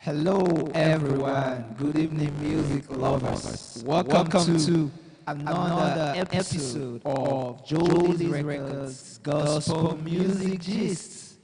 Hello, everyone. Good evening, music lovers. Welcome to another episode of Joliz Records Gospel Music Gist.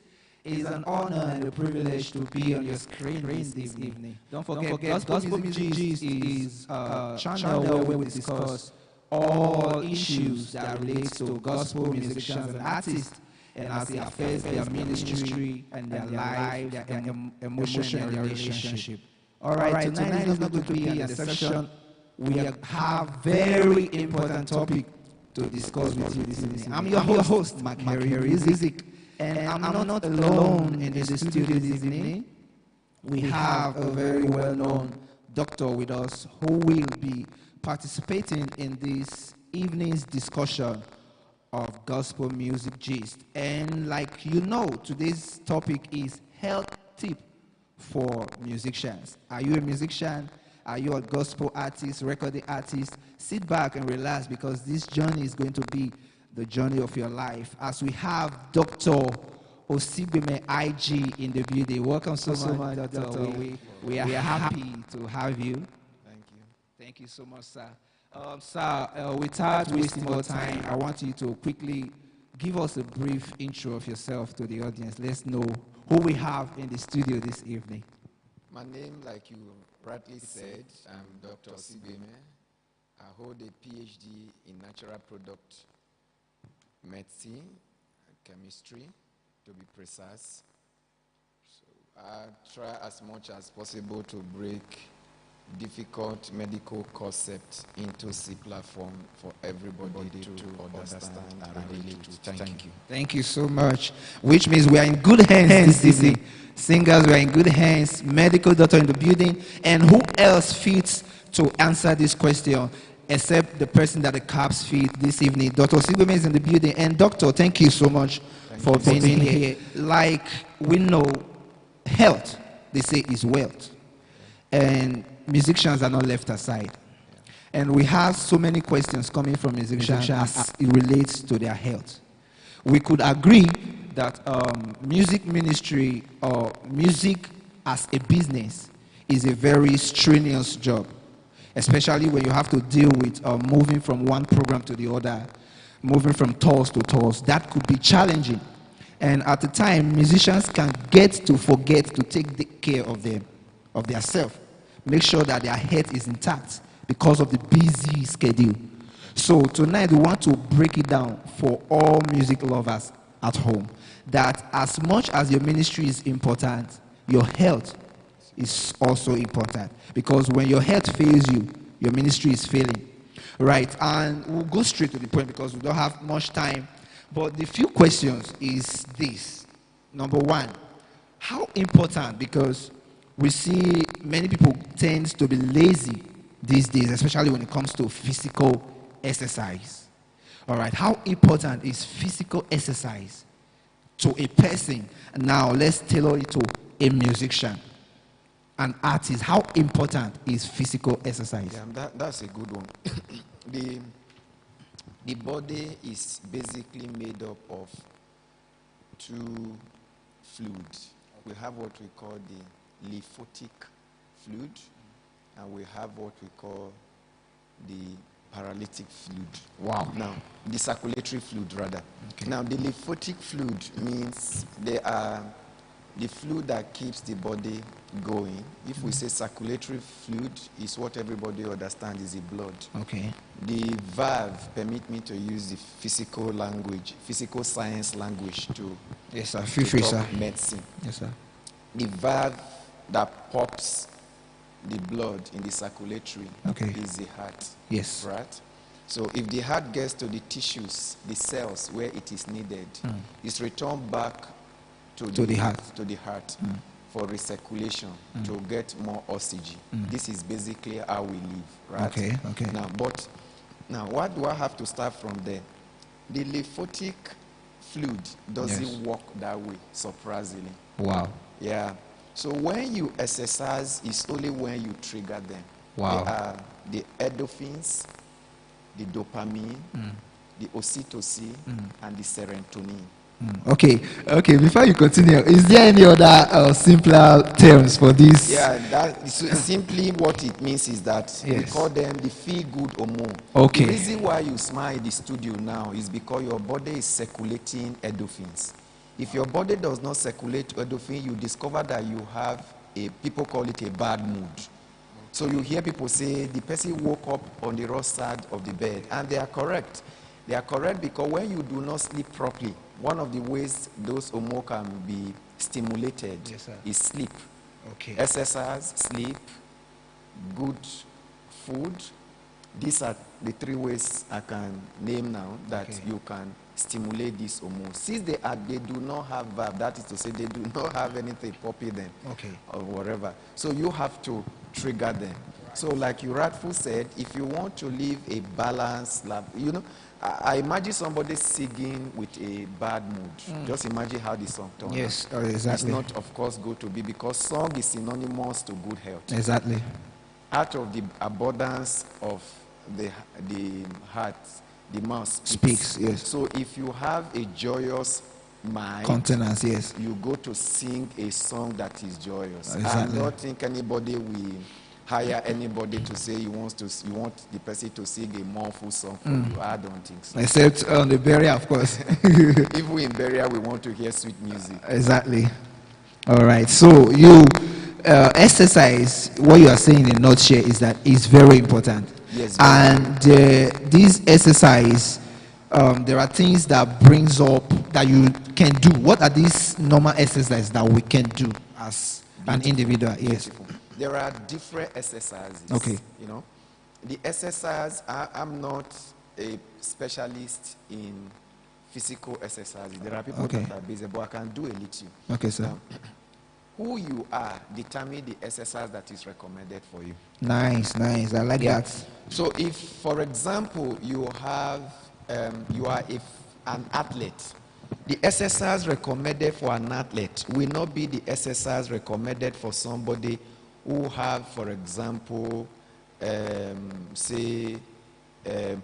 It is an honor and a privilege to be on your screen this evening. Don't forget, Gospel Music Gist is a channel where we discuss all issues that relate to gospel musicians and artists and as it affects their ministry and their life, their emotion and their relationship. All right, tonight is not going to be a session. We have very important topic to discuss with you this evening. I'm your host, Mark Joliz, and I'm not alone in the studio this evening. We have a very well-known doctor with us who will be participating in this evening's discussion of gospel music gist. And like you know, today's topic is health tip for musicians. Are you a musician? Are you a gospel artist, recording artist? Sit back and relax because this journey is going to be the journey of your life. As we have Dr. Osibeme IG in the building. Welcome so much, Doctor. We are happy to have you. Thank you. Thank you so much, sir. Sir, without wasting more time, I want you to quickly give us a brief intro of yourself to the audience. Let's know who we have in the studio this evening. My name, like you rightly said, I'm Dr. Osibeme. I hold a PhD in natural product medicine and chemistry, to be precise. So I try as much as possible to break difficult medical concepts into simpler form for everybody to understand and relate to. Thank you. Thank you so much. Which means we are in good hands this evening. Singers, we are in good hands. Medical doctor in the building. And who else fits to answer this question except the person that the caps fit this evening? Dr. Osibeme is in the building. And doctor, thank you so much for being here. Like we know, health, they say, is wealth. And musicians are not left aside. And we have so many questions coming from musicians as it relates to their health. We could agree that music ministry or music as a business is a very strenuous job, especially when you have to deal with moving from one program to the other, moving from tours to tours. That could be challenging. And at the time, musicians can get to forget to take care of their self. Make sure that their health is intact because of the busy schedule. So tonight we want to break it down for all music lovers at home, that as much as your ministry is important, your health is also important. Because when your health fails you, your ministry is failing. Right? And we'll go straight to the point because we don't have much time. But the few questions is this. Number one, how important, because we see many people tend to be lazy these days, especially when it comes to physical exercise. All right, how important is physical exercise to a person? Now, let's tailor it to a musician, an artist. How important is physical exercise? Yeah, that's a good one. The body is basically made up of two fluids. We have what we call the lymphatic fluid, and we have what we call the paralytic fluid. Wow. Now, the circulatory fluid, rather. Okay. Now, the lymphatic fluid means they are the fluid that keeps the body going. If we say circulatory fluid, is what everybody understands is the blood. Okay. The valve, permit me to use the physical language, physical science language to, Yes, sir. Feel free, talk sir. medicine. Yes, sir. The valve that pumps the blood in the circulatory is the heart. Yes. Right? So if the heart gets to the tissues, the cells where it is needed, it's returned back to the heart. For recirculation, to get more oxygen. This is basically how we live, right? Okay. Now what do I have to start from there? The lymphatic fluid doesn't work that way, surprisingly. Wow. Yeah. So when you exercise, it's only when you trigger them. Wow. They are the endorphins, the dopamine, the oxytocin, and the serotonin. Okay, okay. Before you continue, is there any other simpler terms for this? Yeah, that simply what it means is that we Yes. call them the feel good hormone. Okay. The reason why you smile in the studio now is because your body is circulating endorphins. If your body does not circulate endorphin, you discover that you have people call it a bad mood. So you hear people say the person woke up on the wrong side of the bed, and they are correct. They are correct because when you do not sleep properly, one of the ways those hormones can be stimulated is sleep. Okay. Exercise, sleep, good food. These are the three ways I can name now that you can stimulate this hormone. Since they do not have verb, that is to say they do not have anything popping them or whatever. So you have to trigger them. So like you rightfully said, if you want to live a balanced life, I imagine somebody singing with a bad mood. Just imagine how the song turns. Yes, exactly. It's not, of course, good to be, because song is synonymous to good health. Exactly. Out of the abundance of the heart, the mouth Speaks, yes. So if you have a joyous mind, Contenance, yes. you go to sing a song that is joyous. Exactly. I don't think anybody will hire anybody to say you want the person to sing a mournful song for you. I don't think so. Except on the burial, of course. Even in burial, we want to hear sweet music. Exactly. All right. So you exercise. What you are saying in a nutshell is that it's very important. Yes. And this exercise, there are things that brings up that you can do. What are these normal exercises that we can do as an individual? Yes. There are different exercises. Okay. The exercise, I'm not a specialist in physical exercises. There are people that are busy, but I can do a little. Okay, sir. Who you are determine the exercise that is recommended for you. Nice. I like that. So if, for example, you are an athlete, the exercise recommended for an athlete will not be the exercise recommended for somebody who have, for example,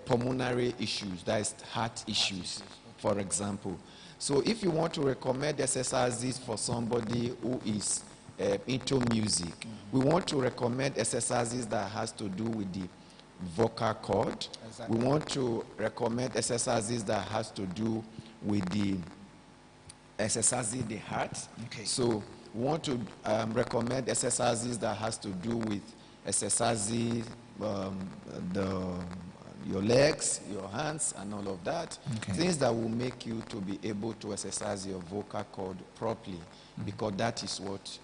pulmonary issues, that is heart issues, for example. So if you want to recommend exercises for somebody who is into music, we want to recommend exercises that has to do with the vocal cord. Exactly. We want to recommend exercises that has to do with the exercising the heart. Okay. So we want to recommend exercises that has to do with exercising your legs, your hands, and all of that. Okay. Things that will make you to be able to exercise your vocal cord properly, because that is what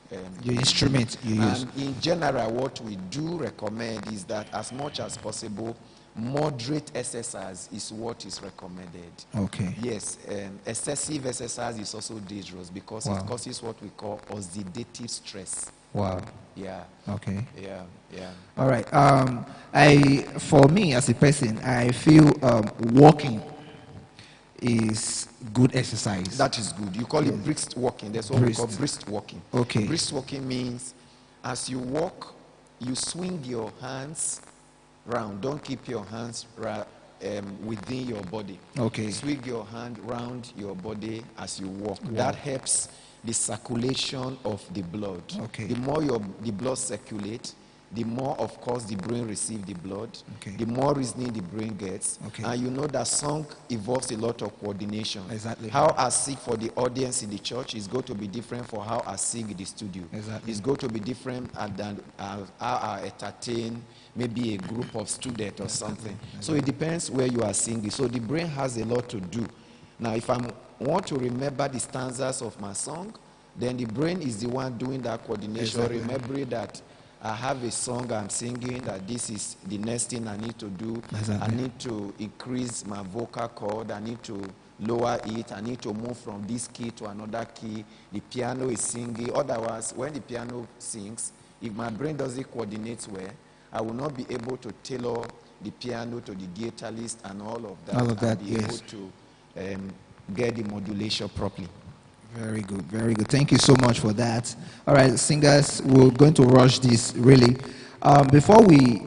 your instrument you use. And in general, what we do recommend is that as much as possible, moderate exercise is what is recommended. Okay. Yes, excessive exercise is also dangerous because it causes what we call oxidative stress. Wow. Yeah. Okay. Yeah. All right. For me as a person, I feel walking is good exercise. That is good. You call it brisk walking. That's what we call brisk walking. Okay. Brisk walking means as you walk, you swing your hands round. Don't keep your hands within your body. Okay. Swing your hand round your body as you walk. That helps the circulation of the blood. Okay. The more the blood circulates, the more, of course, the brain receives the blood. Okay. The more reasoning the brain gets. Okay. And you know that song involves a lot of coordination. Exactly. How I sing for the audience in the church is going to be different for how I sing in the studio. Exactly. It's going to be different than how I entertain maybe a group of students or something. Exactly. So it depends where you are singing. So the brain has a lot to do. Now, if I want to remember the stanzas of my song, then the brain is the one doing that coordination. Exactly. Remembering that I have a song I'm singing, that this is the next thing I need to do. Exactly. I need to increase my vocal cord. I need to lower it. I need to move from this key to another key. The piano is singing. Otherwise, when the piano sings, if my brain doesn't coordinate well, I will not be able to tailor the piano to the guitarist and all of that. All of that, and be able to get the modulation properly. Very good, very good. Thank you so much for that. All right, singers, we're going to rush this really. Before we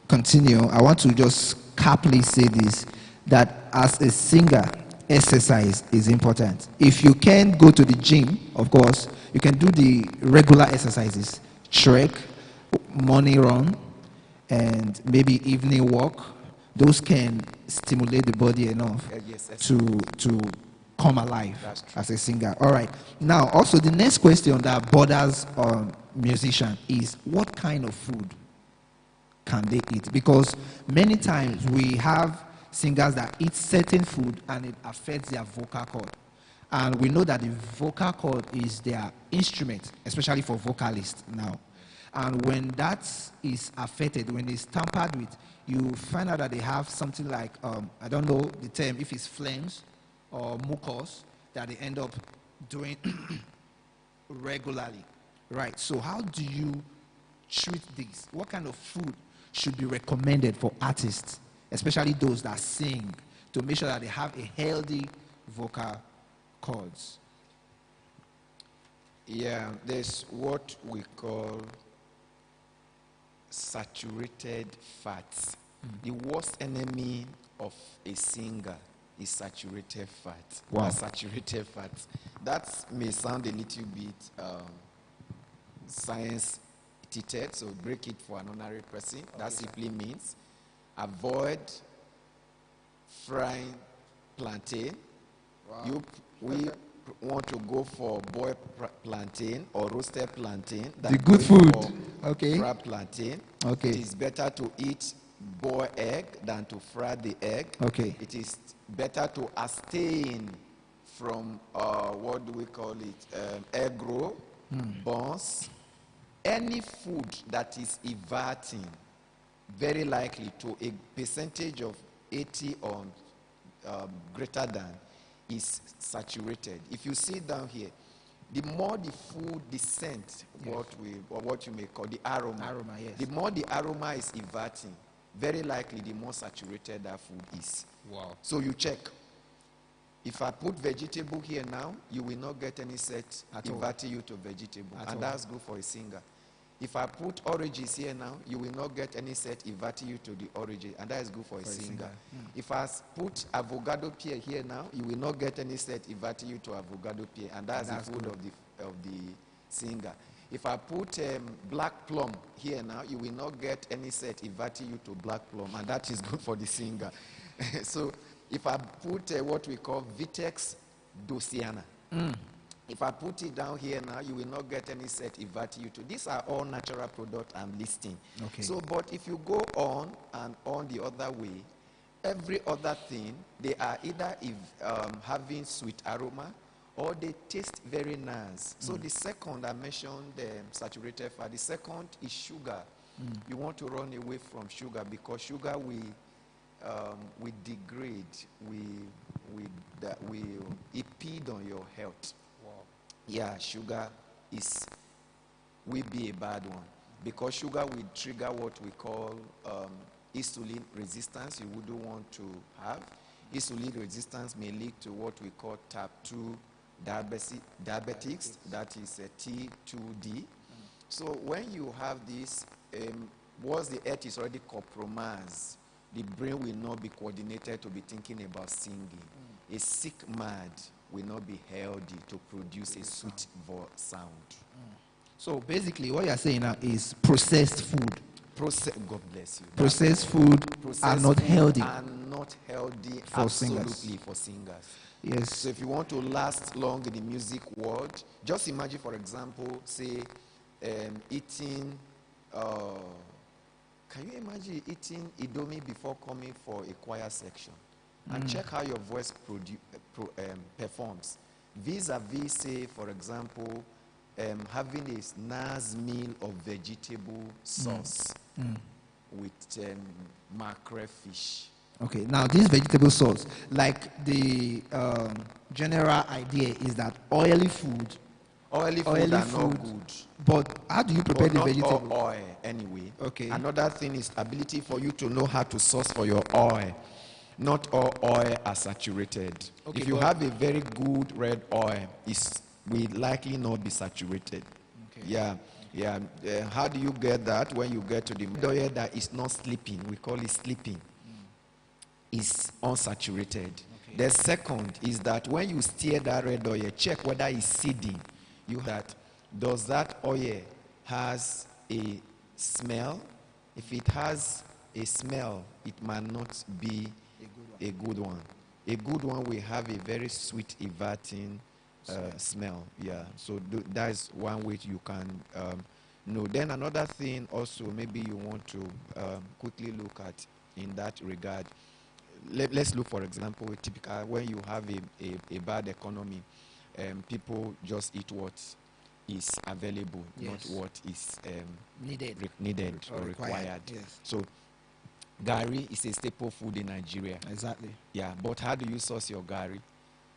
continue, I want to just carefully say this, that as a singer, exercise is important. If you can't go to the gym, of course, you can do the regular exercises, trek, morning run, and maybe evening walk. Those can stimulate the body enough Yes, to come alive That's true. as a singer. All right. Now, also the next question that bothers musician is what kind of food can they eat? Because many times we have singers that eat certain food and it affects their vocal cord. And we know that the vocal cord is their instrument, especially for vocalists now. And when that is affected, when it's tampered with, you find out that they have something like, I don't know the term, if it's flames or mucus, that they end up doing regularly. Right. So how do you treat this? What kind of food should be recommended for artists, especially those that sing, to make sure that they have a healthy vocal cords? Yeah, there's what we call saturated fats. The worst enemy of a singer is saturated fat. Wow. Saturated fats. That may sound a little bit science teated, so break it for an ordinary person. That simply means avoid frying plantain. Wow. We want to go for boiled plantain or roasted plantain. The good food. For Okay. fried plantain. Okay. It is better to eat boiled egg than to fry the egg. Okay. It is better to abstain from what do we call it? Egg roll, buns, any food that is everting, very likely to a percentage of 80 or greater than, is saturated. If you see down here, the more the food, the scent, Yes. what you may call the aroma, Yes. the more the aroma is everting, very likely the more saturated that food is. Wow. So you check. If I put vegetable here now, you will not get any set everting you to vegetable, and that's good for a singer. If I put oranges here now, you will not get any set everting you to the oranges, and that is good for a singer. If I put avocado pear here now, you will not get any set everting you to avocado pear, and that's the food of the singer. If I put black plum here now, you will not get any set everting you to black plum, and that is good for the singer. So if I put what we call Vitex dosiana, if I put it down here now, you will not get any set everting you to. These are all natural products I'm listing. Okay. So, but if you go on and on the other way, every other thing, they are either having sweet aroma or they taste very nice. So the second, I mentioned the saturated fat. The second is sugar. You want to run away from sugar because sugar we degrade, we impede on your health. Wow. Yeah, sugar will be a bad one because sugar will trigger what we call insulin resistance. You wouldn't want to have. Insulin resistance may lead to what we call type 2 diabetics, that is a T2D. So when you have this, once the earth is already compromised, the brain will not be coordinated to be thinking about singing. A sick mind will not be healthy to produce a sweet sound. So basically, what you're saying now is processed food. God bless you. Processed food are not healthy. Are not healthy for absolutely singers. For singers. Yes. So if you want to last long in the music world, just imagine, for example, say eating. Can you imagine eating Indomie before coming for a choir section? And check how your voice performs. Vis-a-vis, say, for example, having a nice meal of vegetable sauce with mackerel fish. Okay, now this vegetable sauce, like the general idea is that oily food Oily Oily are food. not good. But how do you prepare But the not vegetable? all oil anyway. Okay. Another thing is ability for you to know how to source for your oil. Not all oil are saturated. Okay, if you but- have a very good red oil, it will likely not be saturated. Okay. Yeah. How do you get that? When you get to the oil that is not sleeping, we call it sleeping, is unsaturated. Okay. The second is that when you stir that red oil, check whether it's seeding. Does that oil has a smell? If it has a smell, it might not be a good one. A good one will have a very sweet, inviting smell. Yeah, so that is one way you can know. Then another thing also, maybe you want to quickly look at in that regard. Let's look, for example, typical when you have a bad economy, people just eat what is available, Yes. not what is Needed or required. Yes, So gari is a staple food in Nigeria. exactly. Yeah, but how do you source your gari?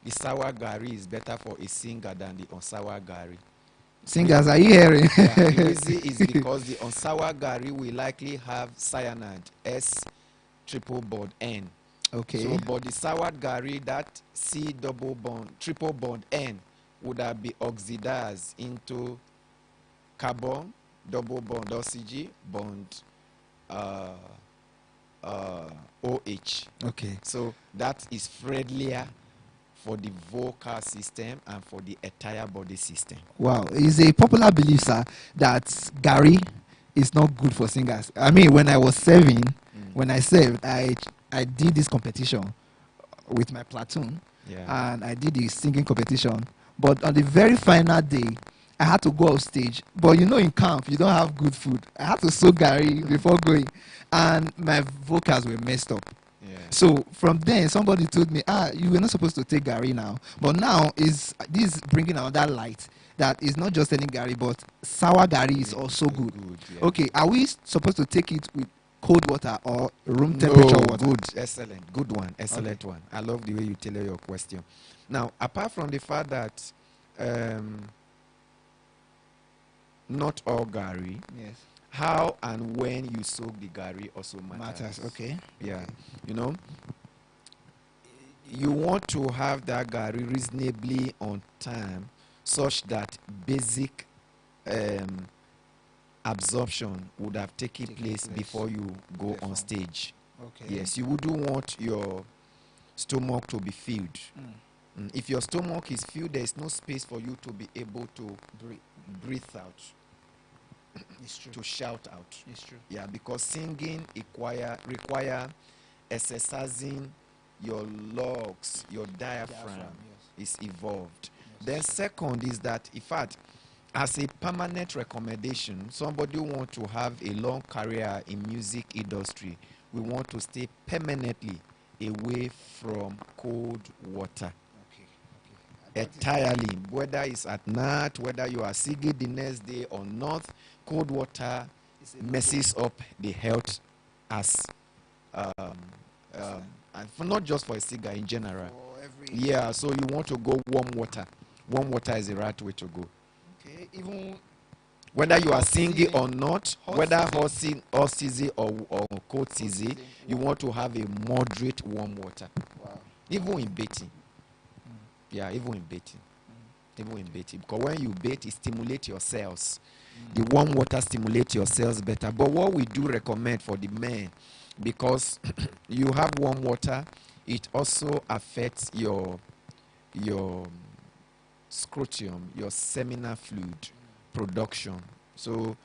The sour gari is better for a singer than the unsour gari. Singers, are you hearing? Yeah, the reason is because the unsour gari will likely have cyanide, S triple bond N. Okay. So, but the sour gari, that C double bond, triple bond N, would have been oxidized into carbon, double bond oxygen, bond OH. Okay. So that is friendlier for the vocal system and for the entire body system. Wow, it's a popular belief, sir, that Gary is not good for singers. I mean, when I was serving, when I served, I did this competition with my platoon, Yeah. and I did the singing competition. But on the very final day, I had to go off stage. But you know, in camp, you don't have good food. I had to soak Gary before going, and my vocals were messed up. Yeah. So from then, somebody told me, you were not supposed to take Gary now. But now is this bringing out that light that is not just any Gary, but sour Gary is also good. Yeah. Okay, are we supposed to take it with cold water or room temperature water? Good, excellent, good one, excellent one. I love the way you tailor your question. Now, apart from the fact that not all Gary, Yes. how and when you soak the Gary also matters. Okay. Yeah, you know, you want to have that Gary reasonably on time, such that basic absorption would have taken place before you go on stage. Okay. Yes, you wouldn't want your stomach to be filled. If your stomach is filled, there is no space for you to be able to breathe out, It's true. to shout out. It's true. Yeah, because singing require exercising your lungs, your diaphragm is evolved. Then second is that, in fact, as a permanent recommendation, somebody want to have a long career in music industry, we want to stay permanently away from cold water. Entirely, whether it's at night, whether you are singing the next day or not, cold water messes up the health as and not just for a singer, in general. Yeah, so you want to go warm water. Warm water is the right way to go. Okay. Even whether you are singing or not, hot whether season. hot season or cold season, you want to have a moderate warm water. Wow. Even in bathing. Yeah, even in bathing. Even in bathing. Because when you bathe, it stimulates your cells. The warm water stimulates your cells better. But what we do recommend for the men, because you have warm water, it also affects your scrotum, your seminal fluid production. So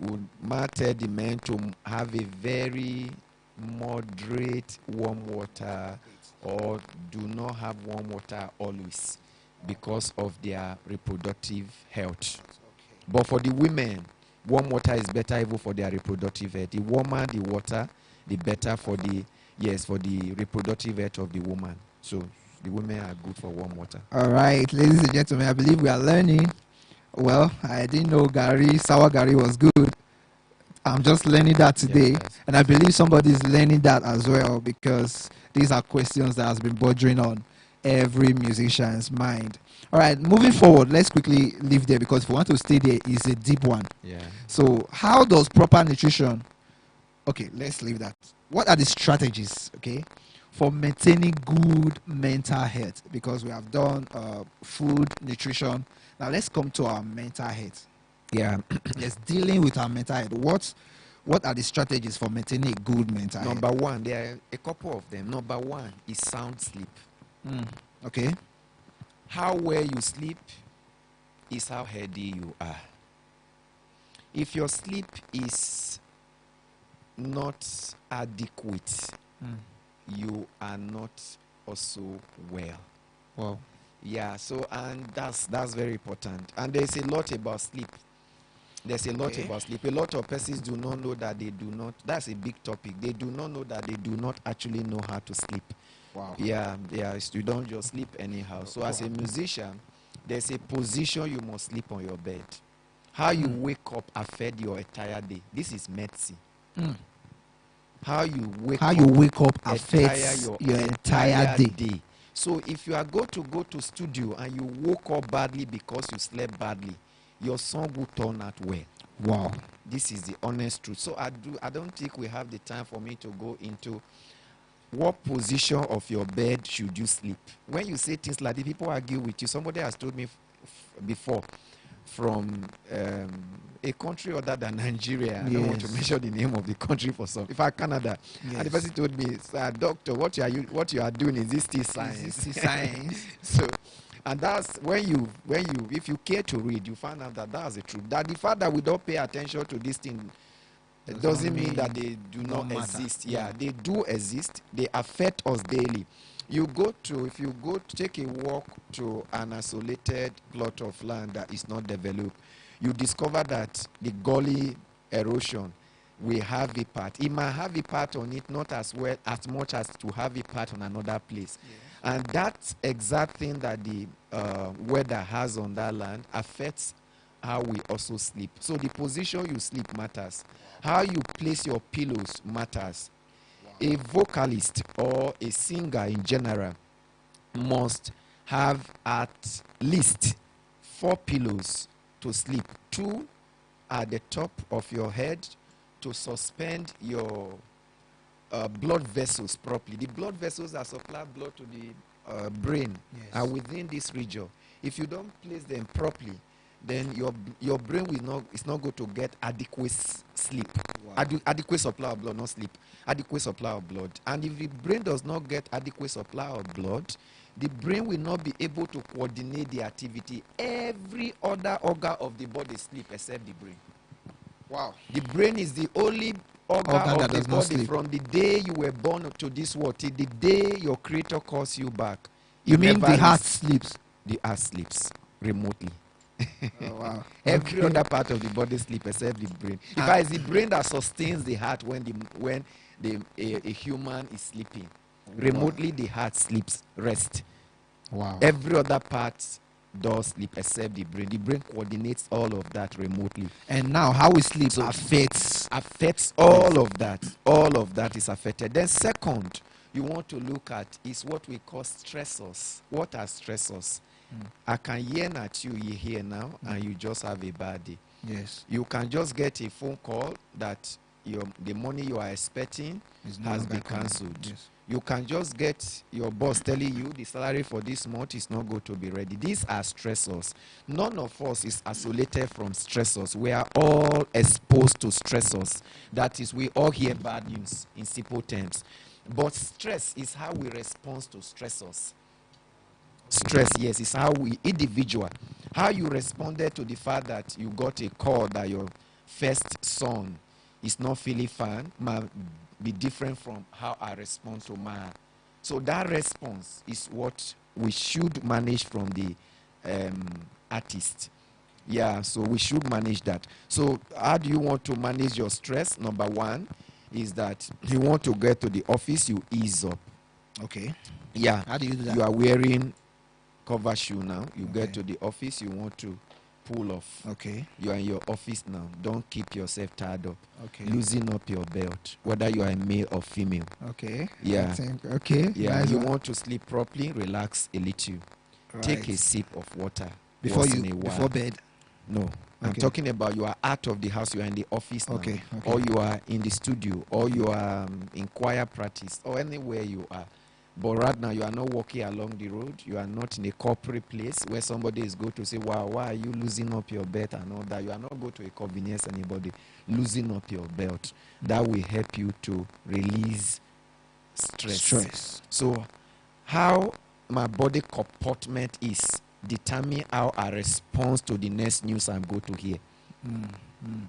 would matter the men to have a very moderate warm water, or do not have warm water always, because of their reproductive health. But for the women, warm water is better even for their reproductive health. The warmer the water, the better for the reproductive health of the woman. So the women are good for warm water. All right, ladies and gentlemen, I believe we are learning. Well, I didn't know sour Gary was good. I'm just learning that today, Yes. and I believe somebody is learning that as well, because these are questions that has been bothering on every musician's mind. All right, moving forward, let's quickly leave there, because if we want to stay there, it's a deep one. Yeah. So, how does proper nutrition? Okay, let's leave that. What are the strategies, okay, for maintaining good mental health? Because we have done food, nutrition. Now let's come to our mental health. Yeah. Yes, dealing with our mental health. What are the strategies for maintaining a good mental health? Number one, there are a couple of them. Number one is sound sleep. Okay. How well you sleep is how healthy you are. If your sleep is not adequate, you are not also well. Wow. Yeah, so and that's very important. And there's a lot about sleep. There's a lot about sleep. A lot of persons do not know that they do not. That's a big topic. They do not know that they do not actually know how to sleep. Wow. Yeah, you don't just sleep anyhow. So as a musician, there's a position you must sleep on your bed. How you wake up affect your entire day. This is medicine. How you wake up affects your entire day. So if you are going to go to studio and you woke up badly because you slept badly, your song will turn out well. Wow. This is the honest truth. So I don't think we have the time for me to go into what position of your bed should you sleep. When you say things like that, people argue with you. Somebody has told me before from a country other than Nigeria. I don't want to mention the name of the country for some. In fact, Canada. Yes. And the person told me, "Sir, doctor, what you are doing, is this still science?" Is this science? So, and that's if you care to read, you find out that that's the truth. That the fact that we don't pay attention to this thing, it doesn't mean that they do not exist. Yeah, they do exist. They affect us daily. If you go to take a walk to an isolated plot of land that is not developed, you discover that the gully erosion will have a part. It might have a part on it, not as well as much as to have a part on another place. Yes. And that exact thing that the weather has on that land affects how we also sleep. So the position you sleep matters. How you place your pillows matters. A vocalist or a singer in general must have at least 4 pillows to sleep. 2 at the top of your head to suspend your blood vessels properly. The blood vessels that supply blood to the brain are within this region. If you don't place them properly, then your brain is not going to get adequate sleep. Wow. Adequate supply of blood, not sleep. Adequate supply of blood. And if the brain does not get adequate supply of blood, the brain will not be able to coordinate the activity. Every other organ of the body sleep except the brain. Wow. The brain is the only organ of the body from the day you were born to this world till the day your creator calls you back. You mean the heart sleeps? The heart sleeps remotely. Oh, wow. Every other part of the body sleep except the brain. In fact, it's the brain that sustains the heart when a human is sleeping. Remotely, the heart sleeps, rest. Wow. Every other part does sleep except the brain. The brain coordinates all of that remotely. And now, how we sleep affects all of that. All of that is affected. Then second, you want to look at is what we call stressors. What are stressors? I can yell at you here now, and you just have a bad day. Yes. You can just get a phone call that the money you are expecting has been cancelled. Yes. You can just get your boss telling you the salary for this month is not going to be ready. These are stressors. None of us is isolated from stressors. We are all exposed to stressors. That is, we all hear bad news in simple terms. But stress is how we respond to stressors. Stress, yes, is how how you responded to the fact that you got a call that your first son is not feeling fine might be different from how I respond to mine. So that response is what we should manage from the artist. Yeah, so we should manage that. So how do you want to manage your stress? Number one is that you want to get to the office, you ease up. Okay. Yeah. How do you do that? You are wearing cover shoe now. You get to the office, you want to pull off. Okay. You are in your office now. Don't keep yourself tied up. Okay. Loosen up your belt, whether you are a male or female. Okay. Yeah. Okay. Yeah. Nice You one. want to sleep properly, relax a little. Right. Take a sip of water before bed. No. I'm talking about you are out of the house, you are in the office now. Okay. Or you are in the studio, or you are in choir practice, or anywhere you are. But right now, you are not walking along the road. You are not in a corporate place where somebody is going to say, wow, why are you losing up your belt and all that? You are not going to inconvenience anybody. Losing up your belt. That will help you to release stress. So how my body comportment is determine how I respond to the next news I'm going to hear.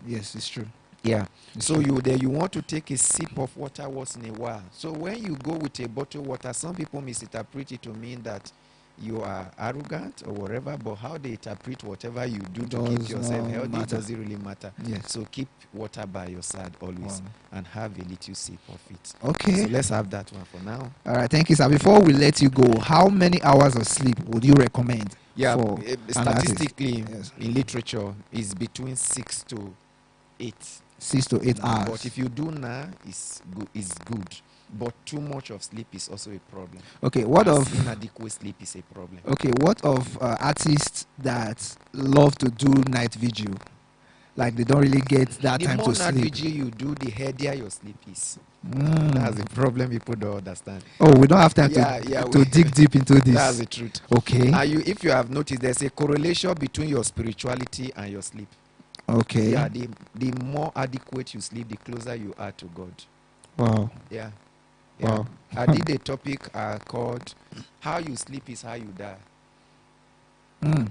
Yes, it's true. Yeah. So you want to take a sip of water once in a while. So when you go with a bottle of water, some people misinterpret it to mean that you are arrogant or whatever, but how they interpret whatever you do to keep yourself healthy doesn't really matter. Yes. So keep water by your side always and have a little sip of it. Okay. So let's have that one for now. All right, thank you, sir. Before we let you go, how many hours of sleep would you recommend? Yeah, for statistically, in literature, is between 6 to 8. 6 to 8 hours. But if you do now, it's good. But too much of sleep is also a problem. Okay, what of inadequate sleep is a problem. Okay, what of artists that love to do night vigil? Like they don't really get that time to sleep. The more night vigil you do, the heavier your sleep is. That's the problem people don't understand. Oh, we don't have time to dig deep into this. That's the truth. Okay. If you have noticed, there's a correlation between your spirituality and your sleep. Okay. Yeah, the more adequate you sleep, the closer you are to God. Wow. Yeah. Wow. I did a topic called How You Sleep is How You Die.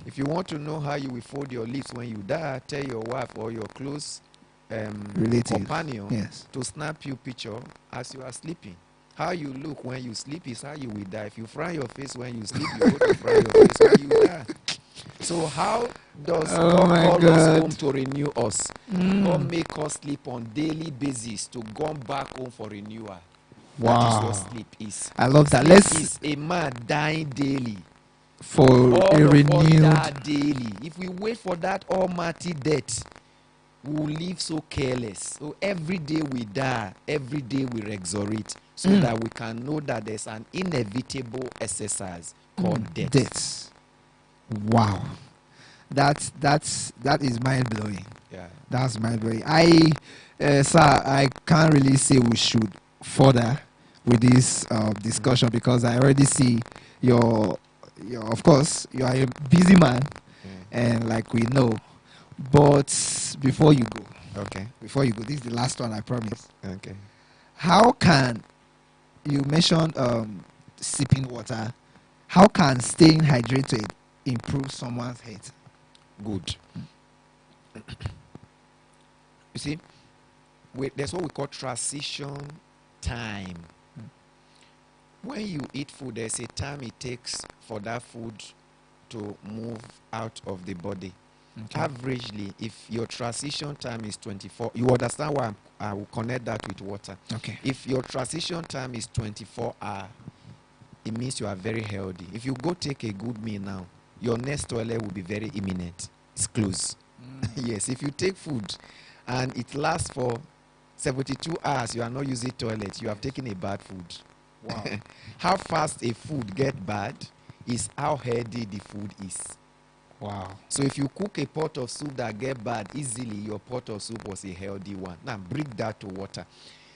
If you want to know how you will fold your lips when you die, tell your wife or your close companion to snap you picture as you are sleeping. How you look when you sleep is how you will die. If you frown your face when you sleep, you go to frown your face when you die. So how does God call us home to renew us? God make us sleep on daily basis to go back home for renewal. Wow. That is what sleep is. I love that. Sleep is a man dying daily. For all a of renewed. us die daily. If we wait for that almighty death, we will live so careless. So every day we die, every day we resurrect, so that we can know that there's an inevitable exercise called death. Wow. That is mind blowing. Yeah. That's mind blowing. Sir, I can't really say we should further with this discussion because I already see of course, you are a busy man, and like we know. But before you go, this is the last one, I promise. Okay. How can you mention sipping water? How can staying hydrated improve someone's health? Good. You see, there's what we call transition time. When you eat food, there's a time it takes for that food to move out of the body. Okay. Averagely, if your transition time is 24, you understand why I will connect that with water. Okay. If your transition time is 24 hours, it means you are very healthy. If you go take a good meal now, your next toilet will be very imminent. It's close. Yes, if you take food and it lasts for 72 hours, you are not using toilet, you have taken a bad food. Wow. How fast a food get bad is how healthy the food is. Wow. So if you cook a pot of soup that get bad easily, your pot of soup was a healthy one. Now bring that to water.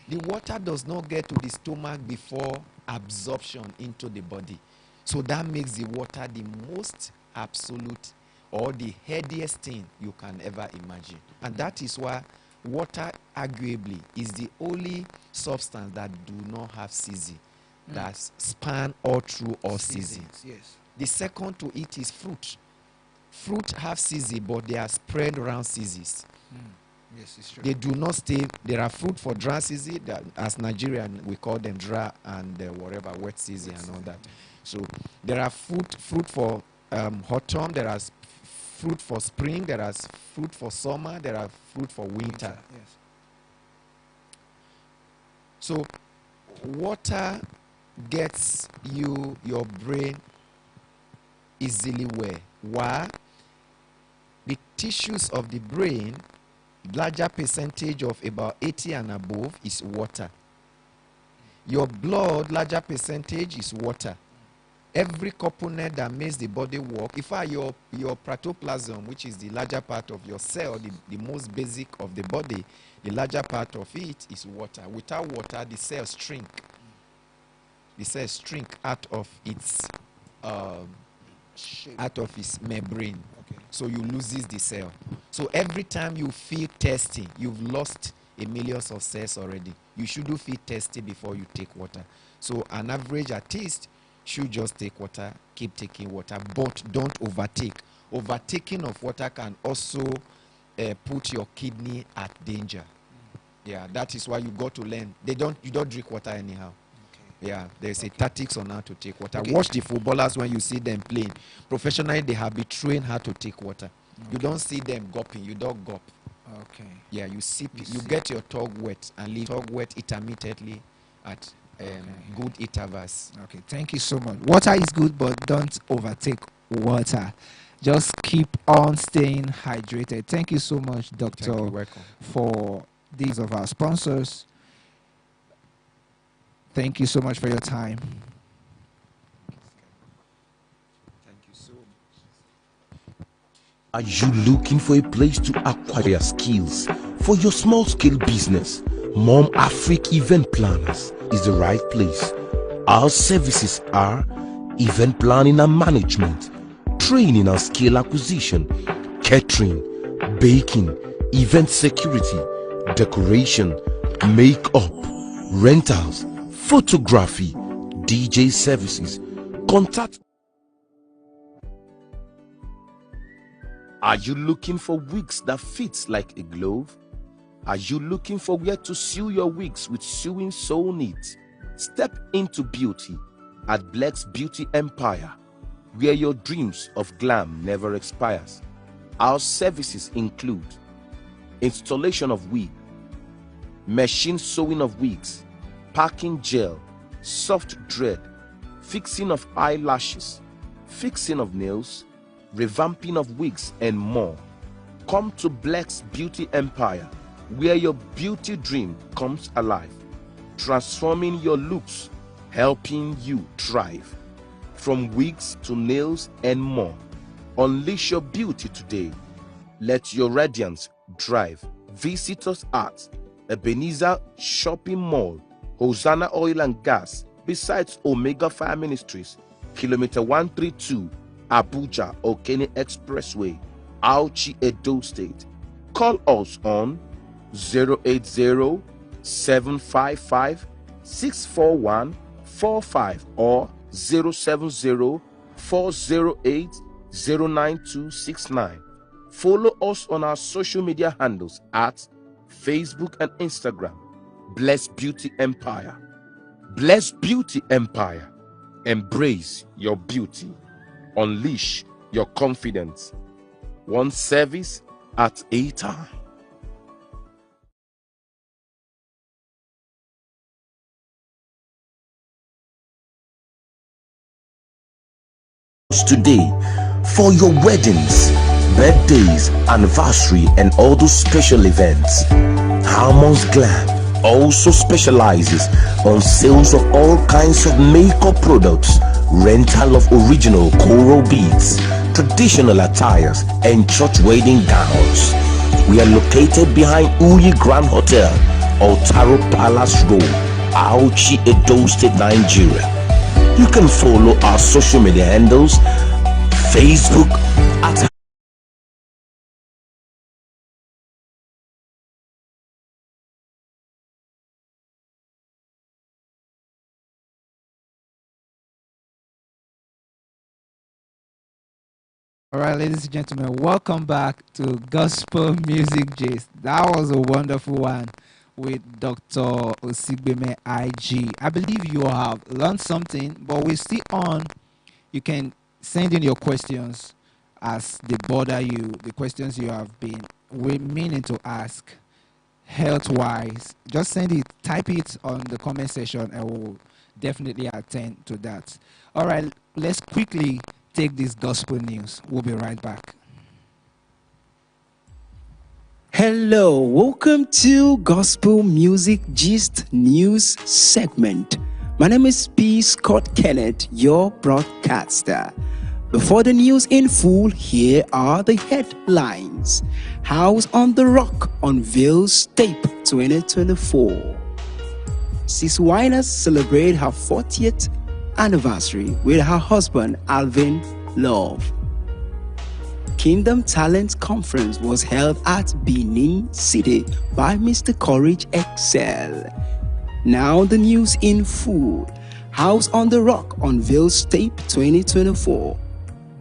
The water does not get to the stomach before absorption into the body. So that makes the water the most absolute or the healthiest thing you can ever imagine. And that is why water arguably is the only substance that do not have season. That span all through all seasons. Yes. The second to it is fruit. Fruit have season, but they are spread around seasons. Yes, it's true. They do not stay. There are fruit for dry season. As Nigerian, we call them dry and whatever wet season and all that. So there are fruit for autumn. There are fruit for spring. There are fruit for summer. There are fruit for winter. Yes. So water gets your brain easily well. Why? The tissues of the brain, larger percentage of about 80 and above is water. Your blood, larger percentage is water. Every component that makes the body work, in fact, your protoplasm, which is the larger part of your cell, the most basic of the body, the larger part of it is water. Without water, the cells shrink. the cell shrink out of its um, Shape. out of its membrane. Okay. So you loses the cell. So every time you feel thirsty, you've lost a millions of cells already. You shouldn't feel thirsty before you take water. So an average artist should just take water, keep taking water, but don't overtake. Overtaking of water can also put your kidney at danger. Yeah, that is why you got to learn. You don't drink water anyhow. Yeah, there's a tactics on how to take water. Okay. Watch the footballers when you see them playing. Professionally, they have been trained how to take water. You don't see them gulping. You don't gulp. Okay. Yeah, you sip. You sip. get your tongue wet and leave tongue wet intermittently at good intervals. Okay, thank you so much. Water is good, but don't overtake water. Just keep on staying hydrated. Thank you so much, Doctor, Thank you. Welcome. for these of our sponsors. Thank you so much for your time. Thank you so much. Are you looking for a place to acquire skills for your small scale business? Mom Afrique Event Planners is the right place. Our services are event planning and management, training and skill acquisition, catering, baking, event security, decoration, makeup, rentals, photography, DJ services. Contact. Are you looking for wigs that fits like a glove? Are you looking for where to sew your wigs with sewing so neat? Step into beauty at Black's Beauty Empire, where your dreams of glam never expires. Our services include installation of wig, machine sewing of wigs, packing gel, soft dread, fixing of eyelashes, fixing of nails, revamping of wigs, and more. Come to Black's Beauty Empire, where your beauty dream comes alive, transforming your looks, helping you thrive. From wigs to nails and more. Unleash your beauty today. Let your radiance drive. Visit us at Ebenezer Shopping Mall, Hosanna Oil and Gas, besides Omega Fire Ministries, Kilometer 132, Abuja Okene Expressway, Auchi, Edo State. Call us on 080-755-64145 or 070-408-09269. Follow us on our social media handles at Facebook and Instagram. Blessed Beauty Empire. Blessed Beauty Empire. Embrace your beauty. Unleash your confidence. One service at a time. Today for your weddings, birthdays, anniversary, and all those special events. Harmon's Glam also specializes on sales of all kinds of makeup products, rental of original coral beads, traditional attires, and church wedding gowns. We are located behind Uyi Grand Hotel, Otaro Palace Road, Auchi, Edo State, Nigeria. You can follow our social media handles, Facebook at All right, ladies and gentlemen, welcome back to Gospel Music Gist. That was a wonderful one with Dr. Osigbeme IG. I believe you have learned something, but we're still on. You can send in your questions as they bother you, the questions you have been meaning to ask health-wise. Just send it, type it on the comment section, and we'll definitely attend to that. All right, let's quickly take this gospel news. We'll be right back. Hello, welcome to Gospel Music Gist News segment. My name is P. Scott Kenneth, your broadcaster. Before the news in full, here are the headlines. House on the Rock unveils tape 2024. Sis Winers celebrated her 40th anniversary with her husband Alvin Love. Kingdom Talent Conference was held at Benin City by Mr. Courage Excel. Now the news in full. House on the Rock unveils tape 2024.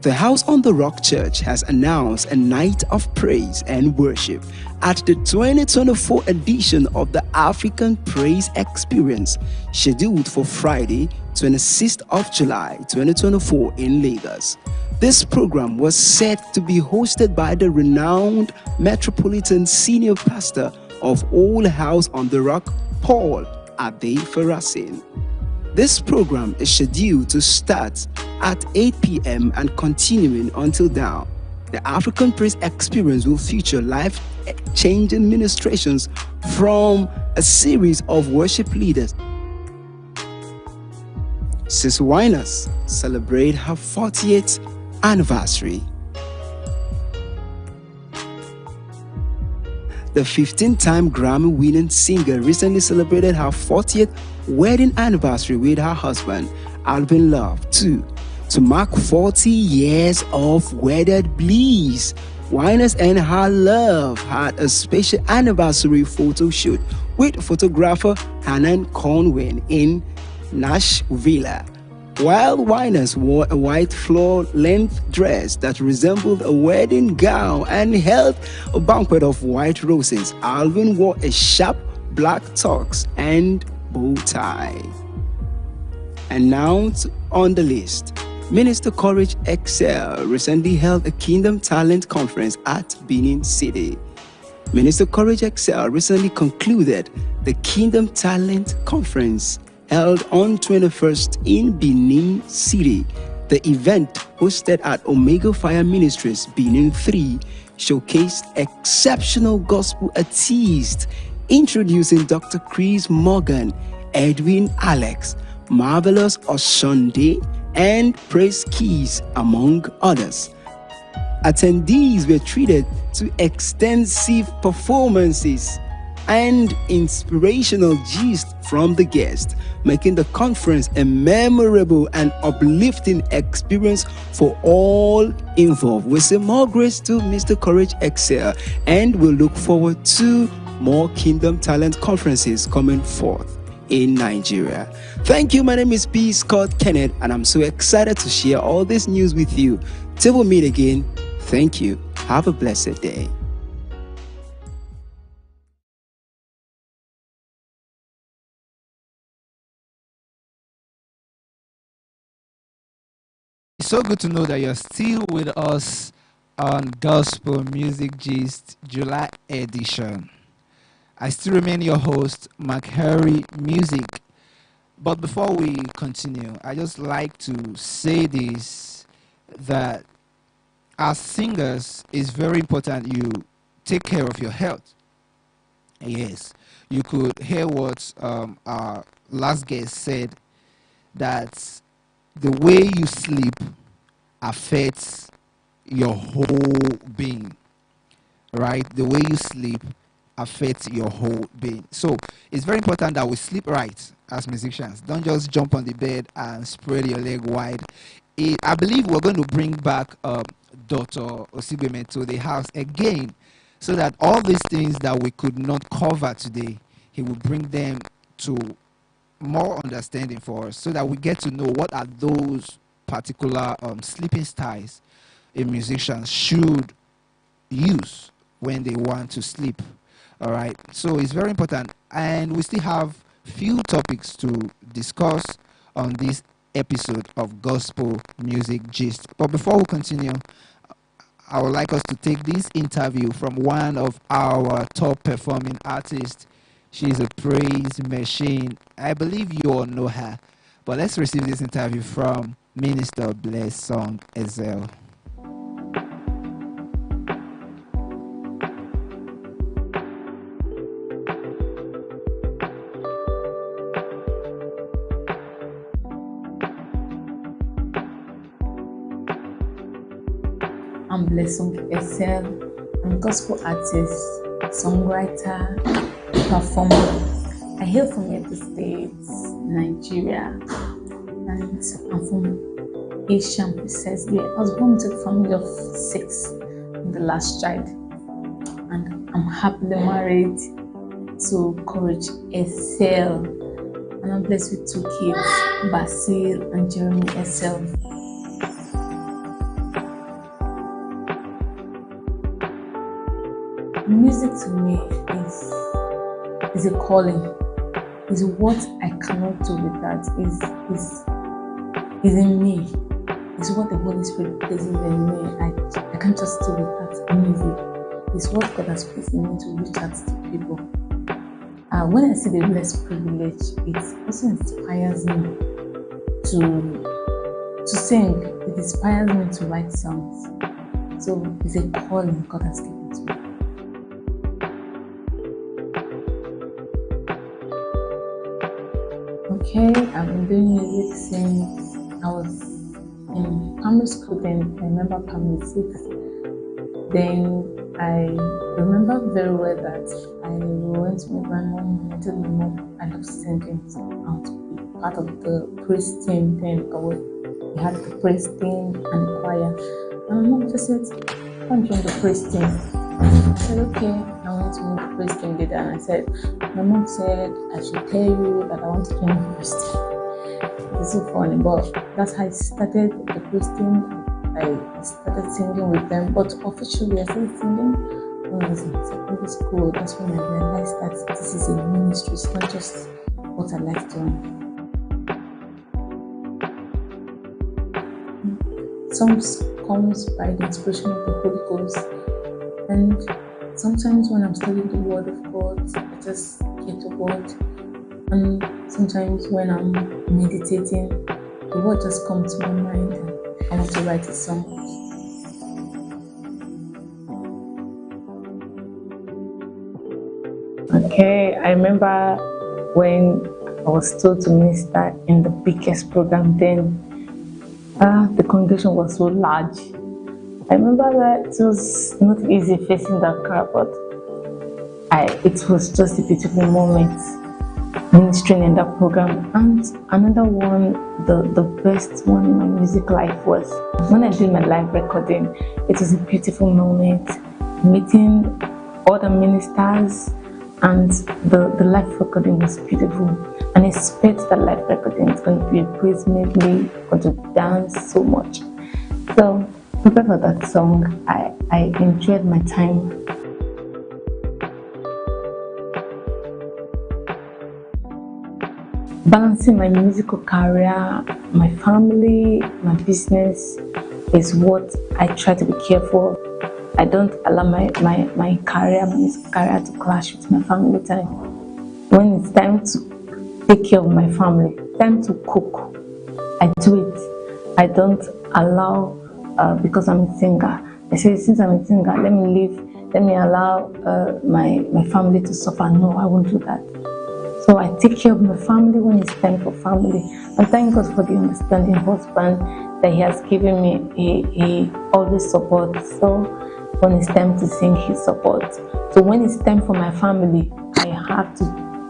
The House on the Rock Church has announced a night of praise and worship at the 2024 edition of the African Praise Experience, scheduled for Friday, 26th of July 2024 in Lagos. This program was set to be hosted by the renowned Metropolitan Senior Pastor of Old House on the Rock, Paul Ade Farasin. This program is scheduled to start at 8 p.m. and continuing until dawn. The African Praise Experience will feature life-changing ministrations from a series of worship leaders. Sis Winers celebrate her 40th anniversary. The 15-time Grammy-winning singer recently celebrated her 40th wedding anniversary with her husband, Alvin Love, too. To mark 40 years of wedded bliss, Winers and her love had a special anniversary photo shoot with photographer Hanan Conway in Nashville. While Winers wore a white floor-length dress that resembled a wedding gown and held a banquet of white roses, Alvin wore a sharp black tux and bow tie. And now on the list, Minister Courage Excel recently held a Kingdom Talent Conference at Benin City. Minister Courage Excel recently concluded the Kingdom Talent Conference held on 21st in Benin City. The event, hosted at Omega Fire Ministries Benin 3, showcased exceptional gospel artists, introducing Dr. Chris Morgan, Edwin Alex, Marvelous Oshunde, and Praise Keys, among others. Attendees were treated to extensive performances and inspirational gist from the guests, making the conference a memorable and uplifting experience for all involved. We say more grace to Mr. Courage Excel, and we'll look forward to more Kingdom Talent conferences coming forth in Nigeria. Thank you. My name is P. Scott Kenneth, and I'm so excited to share all this news with you. Till we meet again, thank you. Have a blessed day. It's so good to know that you're still with us on Gospel Music Gist July edition. I still remain your host, Mark Harry Music. But before we continue, I just like to say this, that as singers, it's very important you take care of your health. Yes, you could hear what our last guest said, that the way you sleep affects your whole being, right? The way you sleep affects your whole being. So it's very important that we sleep right as musicians. Don't just jump on the bed and spread your leg wide. I believe we're going to bring back Dr. Osibeme to the house again, so that all these things that we could not cover today, he will bring them to more understanding for us, so that we get to know what are those particular sleeping styles a musician should use when they want to sleep. All right, so it's very important, and we still have few topics to discuss on this episode of Gospel Music Gist. But before we continue, I would like us to take this interview from one of our top performing artists. She's a praise machine. I believe you all know her. But let's receive this interview from Minister Bless Song Ezel. I'm Blessing Excel. I'm a gospel artist, songwriter, performer. I hail from Edo State, Nigeria, and I'm from Asian precisely. I was born to a family of 6. I'm the last child, and I'm happily married to Courage SL, and I'm blessed with 2 kids, Basil and Jeremy SL. Music to me is a calling. Is what I cannot do without. Is in me. Is what the Holy Spirit places in me. I can't just do without music. It's what God has placed in me to reach out to people. When I see the blessed privilege, it also inspires me to sing. It inspires me to write songs. So it's a calling God has given to me. Okay, I've been doing music since I was in primary school. Then I remember primary 6. Then I remember very well that I went to my grandma and I told my mom I love singing. So I want to be part of the praise team. Then we had the praise team and the choir. And my mom just said, "Come join the praise team." I said, "Okay, I want to meet the praise team leader." And I said, my mom said I should tell you that I want to join the praise team. It's so funny, but that's how I started the praise team. I started singing with them, but officially I started singing when I was in secondary school. That's when I realized that this is a ministry. It's not just what I like doing. Songs comes by the inspiration of the Holy Ghost, and sometimes when I'm studying the Word of God, I just get the Word, and sometimes when I'm meditating, the Word just comes to my mind and I want to write a song. Okay, I remember when I was told to minister in the biggest program then. The congregation was so large. I remember that it was not easy facing that crowd, but it was just a beautiful moment ministering in that program. And another one, the best one in my music life was when I did my live recording. It was a beautiful moment, meeting other ministers, and the live recording was beautiful. And I expect that live recording is going to be a praise medley, going to dance so much. So prepare for that song. I enjoyed my time. Balancing my musical career, my family, my business is what I try to be careful. I don't allow my career, my music career to clash with my family time. When it's time to take care of my family, time to cook, I do it. I don't allow, because I'm a singer, I say, since I'm a singer, let me allow my family to suffer. No, I won't do that. So I take care of my family when it's time for family. And thank God for the understanding husband that he has given me. He always supports. So when it's time to sing, he supports. So when it's time for my family, I have to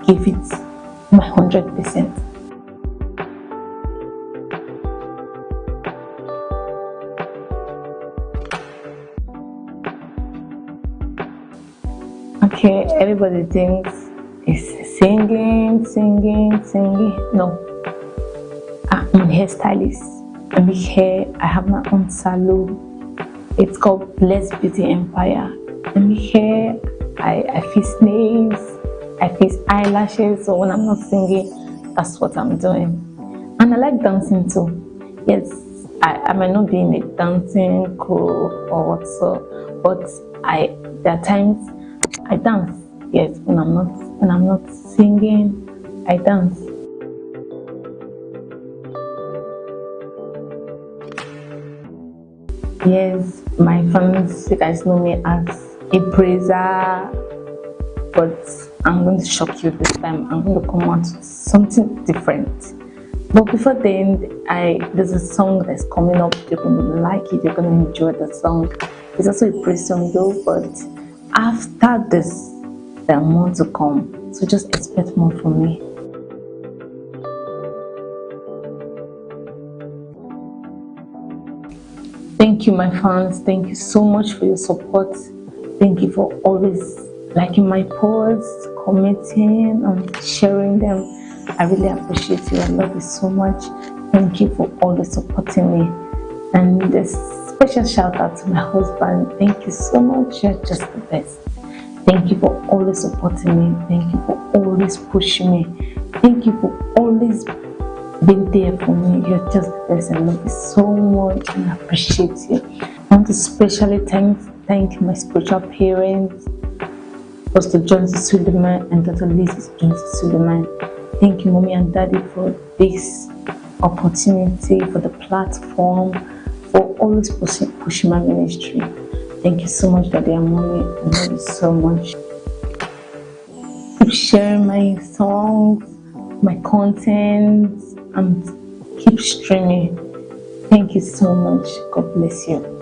give it my 100%. Okay, everybody thinks it's singing. No, I'm a hairstylist. I make hair. I have my own salon. It's called Blessed Beauty Empire. I make hair. I fix nails. I fix eyelashes. So when I'm not singing, that's what I'm doing. And I like dancing too. Yes, I might not be in a dancing crew or what so, but there are times I dance. Yes, when I'm not singing, I dance. Yes, my fans, you guys know me as a praiser, but I'm going to shock you this time. I'm going to come out with something different. But before then, there's a song that's coming up. You're going to like it. You're going to enjoy the song. It's also a praise song though, but after this, there are more to come. So just expect more from me. Thank you, my fans. Thank you so much for your support. Thank you for always liking my posts, commenting, and sharing them. I really appreciate you. I love you so much. Thank you for always supporting me. And a special shout out to my husband. Thank you so much. You're just the best. Thank you for always supporting me. Thank you for always pushing me. Thank you for always being there for me. You're just the best. I love you so much and I appreciate you. I want to especially thank my spiritual parents, Pastor Johnson Suleiman and Dr. Liz Johnson Suleiman. Thank you, Mommy and Daddy, for this opportunity, for the platform, for always pushing my ministry. Thank you so much, Daddy and Mommy. I love you so much. Keep sharing my songs, my content, and keep streaming. Thank you so much. God bless you.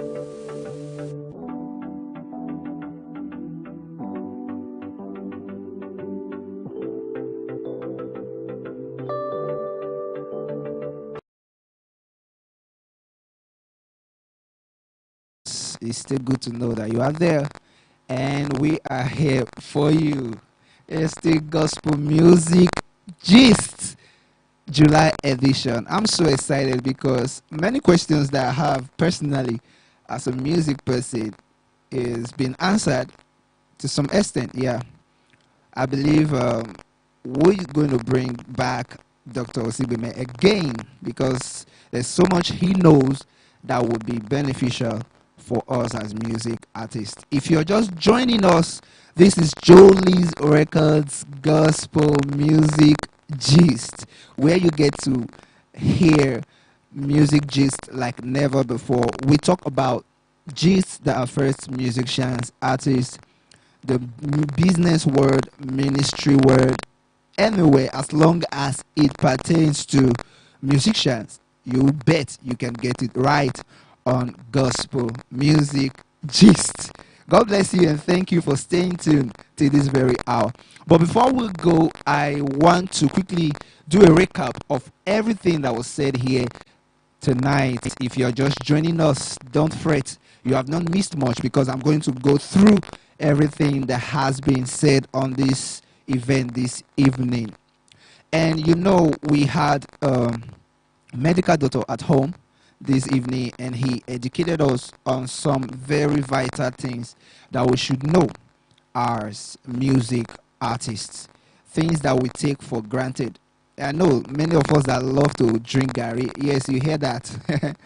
It's still good to know that you are there and we are here for you. It's the Gospel Music Gist July edition. I'm so excited because many questions that I have personally as a music person is being answered to some extent. Yeah, I believe we're going to bring back Dr. Osibeme again because there's so much he knows that would be beneficial for us as music artists. If you're just joining us, this is Joliz Records Gospel Music Gist, where you get to hear music gist like never before. We talk about gists that affect musicians, artists, the business world, ministry world, anyway, as long as it pertains to musicians, you bet you can get it right on Gospel Music Gist. God bless you and thank you for staying tuned to this very hour. But before we go, I want to quickly do a recap of everything that was said here tonight. If you're just joining us, don't fret. You have not missed much because I'm going to go through everything that has been said on this event this evening. And you know, we had a medical doctor at home this evening and he educated us on some very vital things that we should know as music artists, things that we take for granted. I know many of us that love to drink Gary. Yes, you hear that.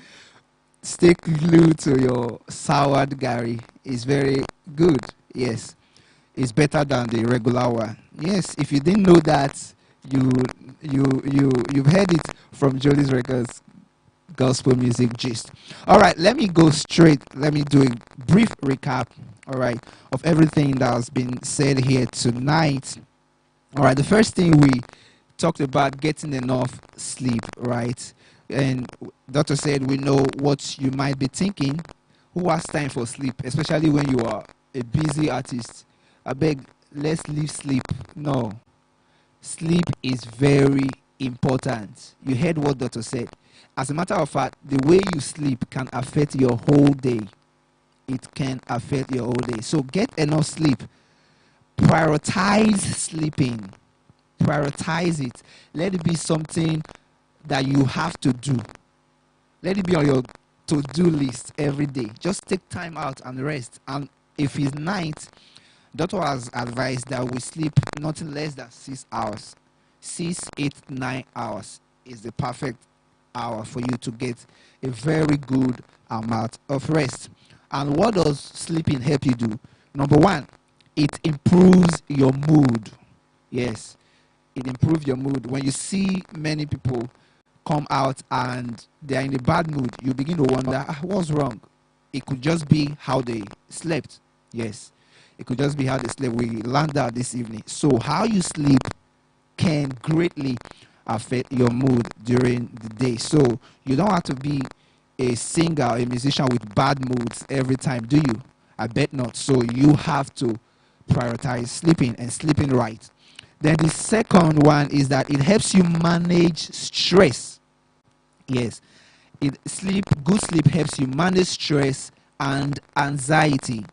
Stay glued to your soured Gary. It's very good. Yes, it's better than the regular one. Yes, if you didn't know that, you've heard it from Joliz Records Gospel Music Gist. All right, let me go straight. Let me do a brief recap. All right, of everything that has been said here tonight. All right, the first thing we talked about getting enough sleep, right? And doctor said we know what you might be thinking. Who has time for sleep, especially when you are a busy artist? I beg, let's leave sleep. No, sleep is very important. You heard what doctor said. As a matter of fact, the way you sleep can affect your whole day. It can affect your whole day. So get enough sleep. Prioritize sleeping. Prioritize it. Let it be something that you have to do. Let it be on your to-do list every day. Just take time out and rest. And if it's night, doctor has advised that we sleep nothing less than 6 hours. 6, 8, 9 hours is the perfect hour for you to get a very good amount of rest. And what does sleeping help you do? Number one, it improves your mood. Yes, it improves your mood. When you see many people come out and they're in a bad mood, you begin to wonder, what's wrong? It could just be how they slept. Yes, it could just be how they slept. We learned that this evening. So how you sleep can greatly affect your mood during the day. So you don't have to be a singer, a musician with bad moods every time, do you? I bet not. So you have to prioritize sleeping and sleeping right. Then the second one is that it helps you manage stress. Yes, good sleep helps you manage stress and anxiety.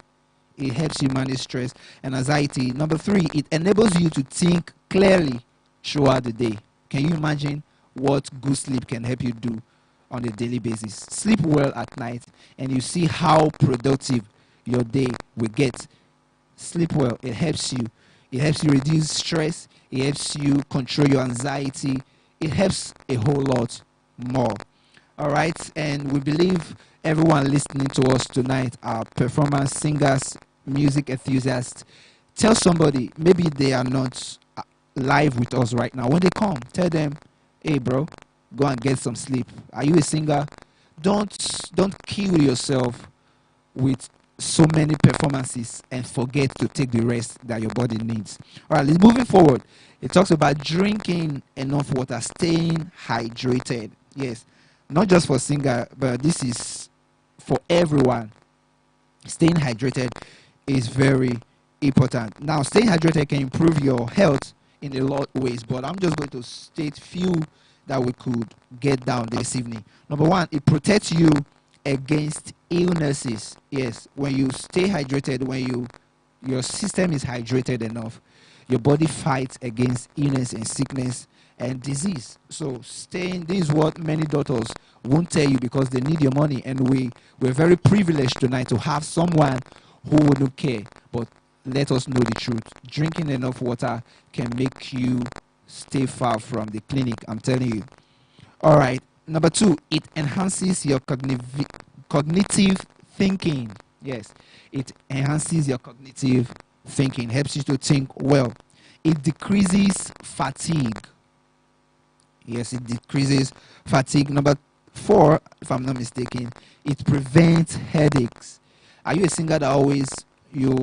It helps you manage stress and anxiety. Number three, it enables you to think clearly throughout the day. Can you imagine what good sleep can help you do on a daily basis? Sleep well at night and you see how productive your day will get. Sleep well. It helps you. It helps you reduce stress. It helps you control your anxiety. It helps a whole lot more. All right. And we believe everyone listening to us tonight are performers, singers, music enthusiasts. Tell somebody, maybe they are not live with us right now. When they come, tell them, hey bro, go and get some sleep. Are you a singer? Don't kill yourself with so many performances and forget to take the rest that your body needs. All right, let's moving forward. It talks about drinking enough water, staying hydrated. Yes, not just for singer, but this is for everyone. Staying hydrated is very important. Now, staying hydrated can improve your health in a lot of ways, but I'm just going to state few that we could get down this evening. Number one, it protects you against illnesses. Yes, when you stay hydrated, when your system is hydrated enough, your body fights against illness and sickness and disease. So this is what many doctors won't tell you because they need your money, and we're very privileged tonight to have someone who wouldn't care, but let us know the truth. Drinking enough water can make you stay far from the clinic, I'm telling you. All right. Number two, it enhances your cognitive thinking. Yes, it enhances your cognitive thinking, helps you to think well. It decreases fatigue. Yes, it decreases fatigue. Number four, if I'm not mistaken, it prevents headaches. Are you a singer that you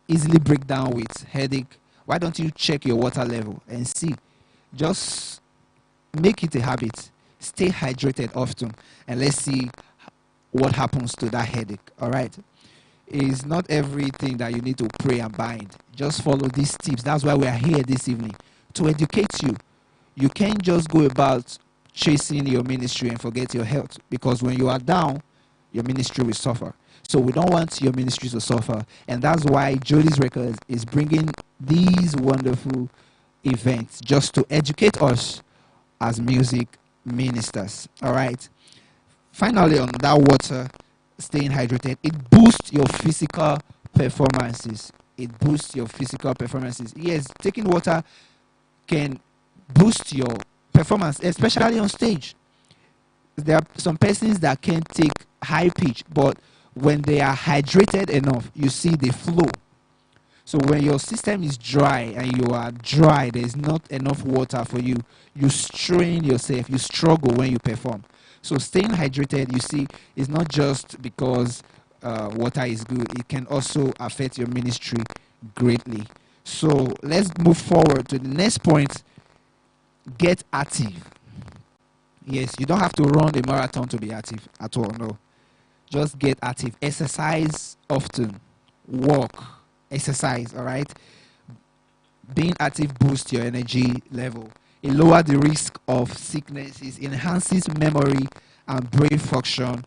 easily break down with headache? Why don't you check your water level and see? Just make it a habit. Stay hydrated often, and let's see what happens to that headache. All right. It's not everything that you need to pray and bind. Just follow these tips. That's why we are here this evening, to educate you. You can't just go about chasing your ministry and forget your health, because when you are down, your ministry will suffer. So we don't want your ministry to suffer, and that's why Joliz Records is bringing these wonderful events just to educate us as music ministers. All right. Finally, on that water, staying hydrated, it boosts your physical performances. It boosts your physical performances. Yes, taking water can boost your performance, especially on stage. There are some persons that can take high pitch, but when they are hydrated enough, you see the flow. So when your system is dry and you are dry, there's not enough water for you, you strain yourself, you struggle when you perform. So staying hydrated, you see, is not just because water is good. It can also affect your ministry greatly. So let's move forward to the next point. Get active. Yes, you don't have to run a marathon to be active at all, no. Just get active. Exercise often. Walk. Exercise, all right? Being active boosts your energy level. It lowers the risk of sicknesses, enhances memory and brain function.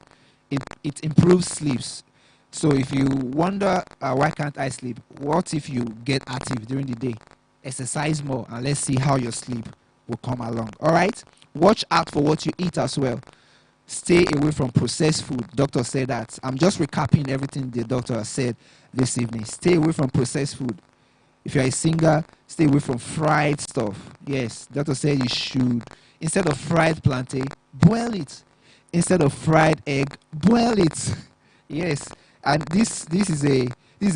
It improves sleeps. So if you wonder, why can't I sleep? What if you get active during the day? Exercise more, and let's see how your sleep will come along. All right? Watch out for what you eat as well. Stay away from processed food. Doctor said that. I'm just recapping everything the doctor has said this evening. Stay away from processed food. If you're a singer, stay away from fried stuff. Yes, doctor said you should, instead of fried plantain, boil it. Instead of fried egg, boil it. Yes, and this is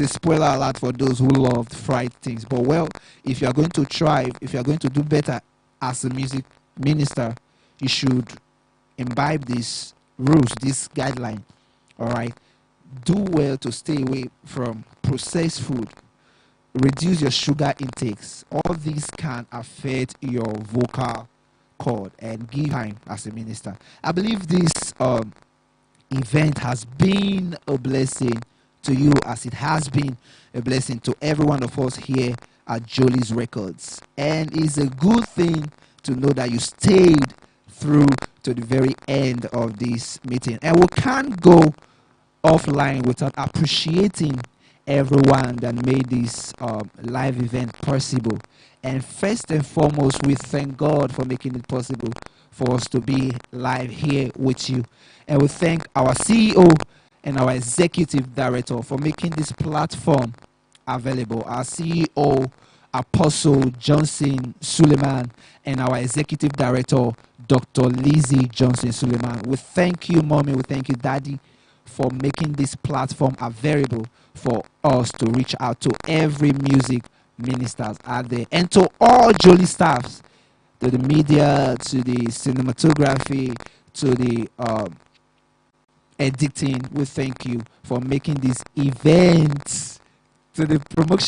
a spoiler alert for those who love fried things. But well, if you are going to thrive, if you are going to do better as a music minister, you should imbibe these rules, this guideline. All right, do well to stay away from processed food. Reduce your sugar intakes. All these can affect your vocal cord and give time as a minister. I believe this event has been a blessing to you, as it has been a blessing to every one of us here at Joliz Records. And it's a good thing to know that you stayed through to the very end of this meeting. And we can't go offline without appreciating everyone that made this live event possible. And first and foremost, we thank God for making it possible for us to be live here with you. And we thank our CEO and our executive director for making this platform available. Our CEO, Apostle Johnson Suleiman, and our executive director, Dr. Lizzie Johnson Suleiman. We thank you, Mommy. We thank you, Daddy, for making this platform available for us to reach out to every music ministers out there, and to all Joliz staffs, to the media, to the cinematography, to the editing. We thank you for making these events, to the promotion